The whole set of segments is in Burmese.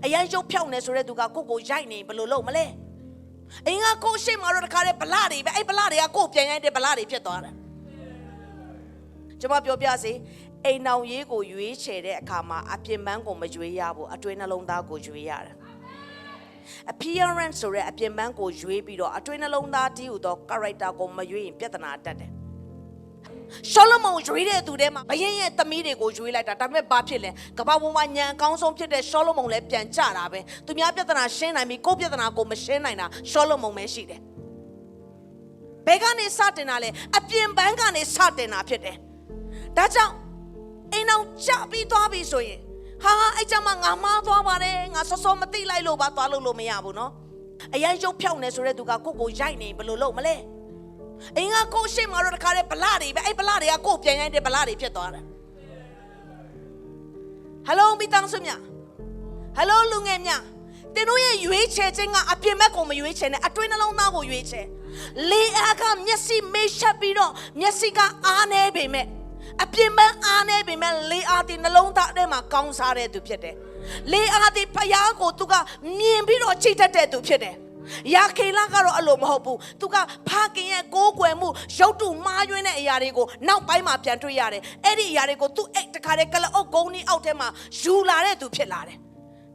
အရန်ရုပ်ဖြောက်နေဆိုတဲ့သူကကိုရိုက်နေဘယ်လိုလုပ်မလဲအင်းကကိုရှိမှတော့တခါတည်းဗလာတွေပဲအဲ့ဗလာတွေကကိုပြန်ရိုက်တဲ့ဗလာတွေဖြစ်သွားတယ်ကျွန်မပြောပြစီအိမ်အောင်ရေးကိုရွေးချယ်တဲ့အခါမှာအပြင်ပန်းကိုမရွေးရဘူးအတွင်းနှလုံးသားကိုရွေးရတယ်appearance ဆိုတဲ့အပြင်ပန်းကိုရွေးပြီးတော့အတွင်းနှလုံးသားတည်းဟူသော character ကိုမရွေးရင်ပြဿနာတက်တယ်ရှောလမုန်ရွေးတဲ့သူထဲမှာဘယင်းရဲ့သမီးတွေကိုရွေးလိုက်တာဒါပေမဲ့ဘာဖြစ်လဲကမ္ဘာပေါ်မှာညံအကောင်းဆုံးဖြစ်တဲ့ရှောလမုန်လည်းပြန်ကြတာပဲသူများပြဿနာရှင်းနိုင်ပြီကိုယ့်ပြဿနာကိုမရှင်းနိုင်တာရှောလမုန်ပဲရှိတယ်ဘယ်ကနေစတင်တာလဲအပြင်ပန်းကနေစတင်တာဖြစ်တယ်ဒါကြောင့်အိမ်အောင်ကြပြီးသွားပြီဆိုရင်ဟာအဲ့ကြမှာငါမားသွားပါတယ်ငါစောစောမသိလိုက်လို့ပါသွားလို့မရဘူးနော်အရန်ရုပ်ဖြောက်နေဆိုတဲ့သူကကိုရိုက်နေဘယ်လိုလုပ်မလဲအင်းကကိုရှိမှတော့တခါတည်းဗလာတွေပဲအဲ့ဗလာတွေကကိုပြန်ရိုက်တဲ့ဗလာတွေဖြစ်သွားတယ်ဟယ်လိုမိသားစုများဟယ်လိုလူငယ်များတင်တို့ရဲ့ရွေးချယ်ခြင်းကအပြင်ဘက်ကိုမရွေးချယ်နဲ့အတွင်းနှလုံးသားကိုရွေးချယ်လေအားကမျက်စိမေးရှက်ပြီးတော့မျက်စိကအားနေပေမဲ့အပြင်ပန်းအားနေပေမဲ့လေအားဒီနှလုံးသားထဲမှာကောင်းစားတဲ့သူဖြစ်တယ်လေအားဒီဖယားကိုသူကမြင်ပြီးတော့ချိတ်တတ်တဲ့သူဖြစ်တယ်ယာခေလကတော့အဲ့လိုမဟုတ်ဘူးသူကဖခင်ရဲ့ကိုးကွယ်မှုရုပ်တုမှားယွင်းတဲ့အရာတွေကိုနောက်ပိုင်းမှာပြန်တွေ့ရတယ်အဲ့ဒီအရာတွေကိုသူအဲ့တခါတည်းကလအုပ်ကုန်းကြီးအောက်ထဲမှာယူလာတဲ့သူဖြစ်လာတယ်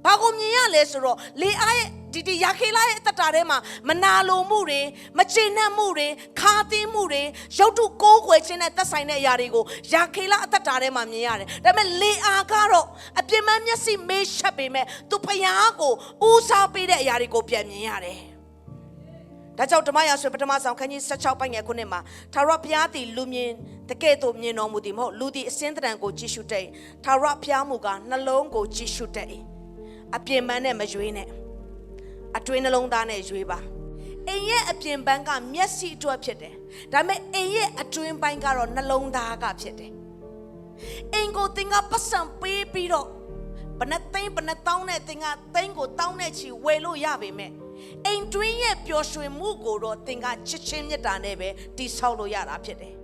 ဘာကိုမြင်ရလဲဆိုတော့လေအားရဲ့ဒီယာခေလရဲ့အတ္တထဲမှာမနာလိုမှုတွေမကျေနပ်မှုတွေခါသင်းမှုတွေရုပ်တုကိုးကွယ်ခြင်းနဲ့သက်ဆိုင်တဲ့အရာတွေကိုယာခေလအတ္တထဲမှာမြင်ရတယ်ဒါပေမဲ့လေအားကတော့အပြင်းမဲ့မျက်စိမေးရှက်ပေမဲ့သူဖျားကိုဦးစားပေးတဲ့အရာတွေကိုပြန်မြင်ရတယ်ဒါကြောင့်ဓမ္မရာဆိုပထမဆောင်ခန်းကြီး16ပိုင်းငယ်ခုနှစ်မှာထာဝရဘုရားသည်လူမြင်တကဲ့သို့မြင်တော်မူသည်မဟုတ်လူသည်အစင်းတံကိုကြည့်ရှုတတ်၏ထာဝရဘုရားမူကားနှလုံးကိုကြည့်ရှုတတ်၏အပြင်ပန်းနဲ့မရွေးနဲ့အတွင်းနှလုံးသားနဲ့ရွေးပါအိမ်ရဲ့အပြင်ပန်းကမျက်စိအတွက်ဖြစ်တယ်ဒါပေမဲ့အိမ်ရဲ့အတွင်းပိုင်းကတော့နှလုံးသားကဖြစ်တယ်အိမ်ကိုသင်ကပတ်စံပေးပြီးတော့ဘယ်နဲ့သိန်းဘယ်နဲ့တောင်းနဲ့သင်ကသိန်းကိုတောင်းနဲ့ချီဝယ်လို့ရပေမဲ့အိမ်တွင်းရဲ့ပျော်ရွှင်မှုကိုတော့သင်ကချစ်ချင်းမြတ်တာနဲ့ပဲတိဆောက်လို့ရတာဖြစ်တယ်